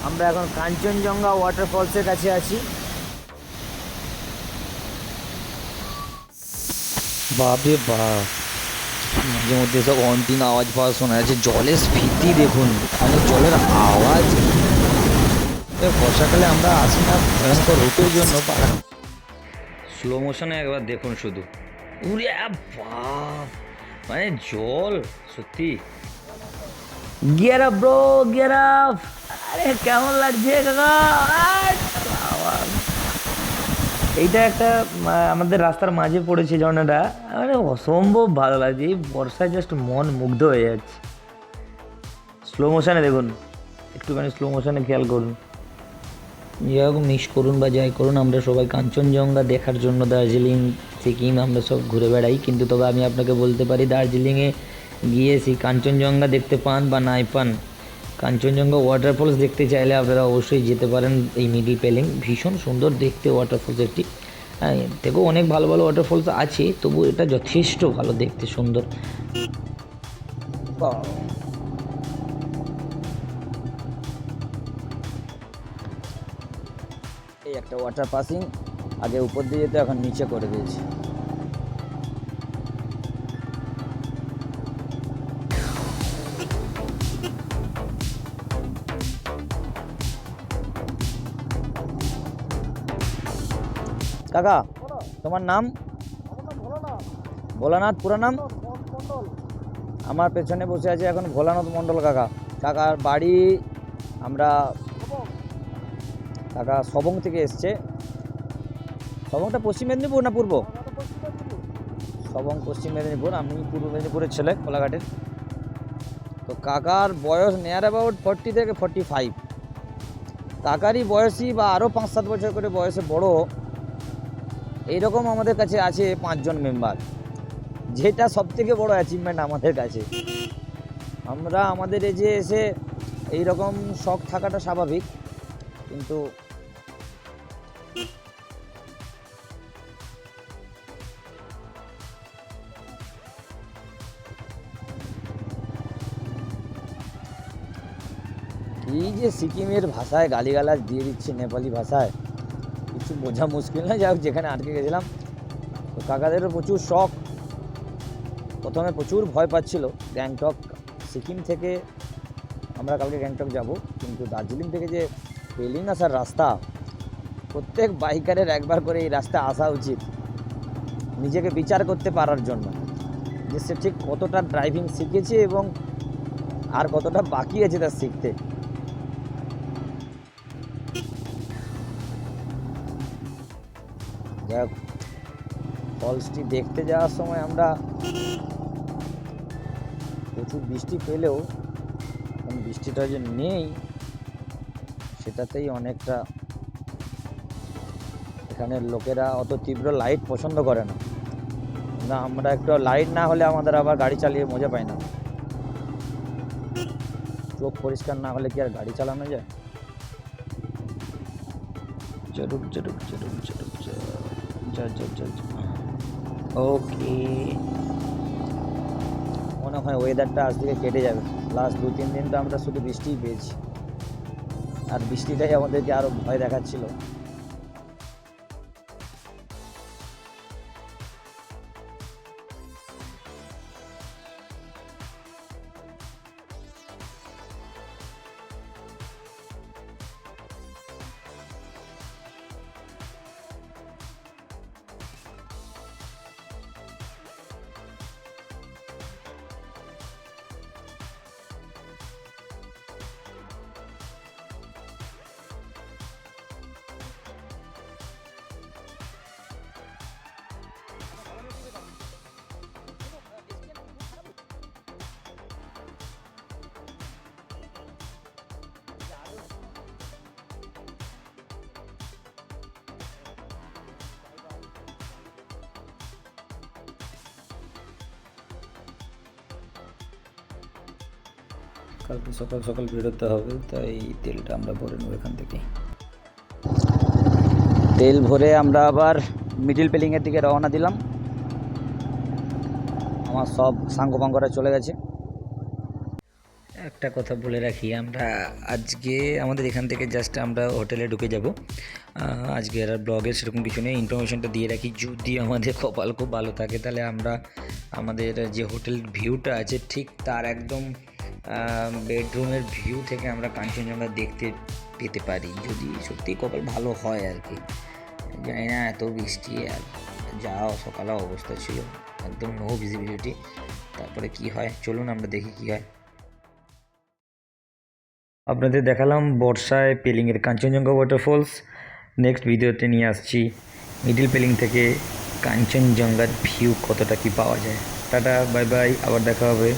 আমরা এখন কাঞ্চনজঙ্ঘা ওয়াটারফলসের কাছে আছি। বাপরে বাপ, মাঝে মধ্যে সব অন্তিম আওয়াজ পাওয়া শোনা যাচ্ছে। জলের স্ফীতি দেখুন, মানে জলের আওয়াজ। বর্ষাকালে আমরা আসি না ভয়ঙ্কর রূপের জন্য। স্লো মোশনে একবার দেখুন শুধু, উরে বাপ, মানে জল সত্যি। Gear up bro, gear up. আরে কেমন লাগছে কাকা? বাবা, এইটা একটা আমাদের রাস্তার মাঝে পড়েছে ঝর্ণাটা, মানে অসম্ভব ভালো লাগছে। এই বর্ষায় জাস্ট মন মুগ্ধ হয়ে যাচ্ছে। স্লো মোশনে দেখুন, একটুখানি স্লো মোশনে খেয়াল করুন। যাই হোক, মিস করুন বা যাই করুন, আমরা সবাই কাঞ্চনজঙ্ঘা দেখার জন্য দার্জিলিং সিকিম আমরা সব ঘুরে বেড়াই। কিন্তু তবে আমি আপনাকে বলতে পারি, দার্জিলিংয়ে গিয়ে সেই কাঞ্চনজঙ্ঘা দেখতে পান বা নাই পান, কাঞ্চনজঙ্ঘা ওয়াটারফলস দেখতে চাইলে আপনারা অবশ্যই যেতে পারেন। এই মিডিল পেলিং ভীষণ সুন্দর দেখতে ওয়াটারফলস একটি। দেখো অনেক ভালো ভালো ওয়াটারফলস আছে, তবু এটা যথেষ্ট ভালো দেখতে, সুন্দর। এই একটা ওয়াটার পাসিং, আগে উপর দিয়ে যেত, এখন নিচে করে দিয়েছে। কাকা, তোমার নাম? ভোলানাথ। পুরো নাম? আমার পেছনে বসে আছে এখন ভোলানাথ মণ্ডল কাকা। কাকার বাড়ি আমরা কাকা সবং থেকে এসছে। সবংটা পশ্চিম মেদিনীপুর না পূর্ব? সবং পশ্চিম মেদিনীপুর, আমি পূর্ব মেদিনীপুরের ছেলে, কোলাঘাটের। তো কাকার বয়স নিয়ার অ্যাবাউট 40 থেকে 45। কাকারই বয়সী বা আরও 5-7 বছর করে বয়সে বড় এইরকম আমাদের কাছে আছে 5 জন মেম্বার, যেটা সবথেকে বড় অ্যাচিভমেন্ট আমাদের কাছে। আমরা আমাদের এজে এসে এইরকম শখ থাকাটা স্বাভাবিক, কিন্তু এই যে সিকিমের ভাষায় গালিগালাজ দিয়ে দিচ্ছে নেপালি ভাষায়, কিছু বোঝা মুশকিল না। যাই হোক, যেখানে আটকে গেছিলাম, তো কাকাদেরও প্রচুর শখ। প্রথমে প্রচুর ভয় পাচ্ছিল। গ্যাংটক, সিকিম থেকে আমরা কালকে গ্যাংটক যাব, কিন্তু দার্জিলিং থেকে যে পেলিং আসার রাস্তা, প্রত্যেক বাইকারের একবার করে এই রাস্তা আসা উচিত, নিজেকে বিচার করতে পারার জন্য যে সে ঠিক কতটা ড্রাইভিং শিখেছে এবং আর কতটা বাকি আছে তার শিখতে। যাই হোক, ফলসটি দেখতে যাওয়ার সময় আমরা প্রচুর বৃষ্টি পেলেও বৃষ্টিটা যে নেই সেটাতেই অনেকটা, এখানের লোকেরা অত তীব্র লাইট পছন্দ করে না। না, আমরা একটু লাইট না হলে আমাদের আবার গাড়ি চালিয়ে মজা পাই না। চোখ পরিষ্কার না হলে কি আর গাড়ি চালানো যায়? চলুক চলুক চলুক চলুক, ওকে। মনে হয় ওয়েদারটা আজ থেকে কেটে যাবে। লাস্ট 2-3 দিন তো আমরা শুধু বৃষ্টিই পেয়েছি, আর বৃষ্টিটাই আমাদেরকে আরও ভয় দেখাচ্ছিল। কালকে সকাল সকাল বেরোতে হবে, তাই তেলটা আমরা ভরে নেব এখান থেকে। তেল ভরে আমরা আবার মিডিল পেলিংয়ের দিকে রওনা দিলাম। আমার সব সাঙ্গপাঙ্গরা চলে গেছে। একটা কথা বলে রাখি, আমরা আজকে আমাদের এখান থেকে জাস্ট আমরা হোটেলে ঢুকে যাব। আজকের আর ব্লগের সেরকম কিছু নেই, ইনফরমেশনটা দিয়ে রাখি। যদি আমাদের কপাল খুব ভালো থাকে তাহলে আমরা আমাদের যে হোটেল ভিউটা আছে ঠিক তার একদম বেডরুমের ভিউ থেকে আমরা কাঞ্চনজঙ্ঘা দেখতে পেতে পারি, যদি সত্যি কপাল ভালো হয় আর কি। জানি না, এত বৃষ্টি আর যাওয়া সকালে অবস্থা ছিল একদম নো ভিজিবিলিটি। তারপরে কি হয় চলুন আমরা দেখি কি হয়। আপনাদের দেখালাম বর্ষায় পেলিংয়ের কাঞ্চনজঙ্ঘা ওয়াটারফলস। নেক্সট ভিডিওতে নিয়ে আসছি মিডিল পেলিং থেকে কাঞ্চনজঙ্ঘার ভিউ কতটা কি পাওয়া যায়। টাটা, বাই বাই, আবার দেখা হবে।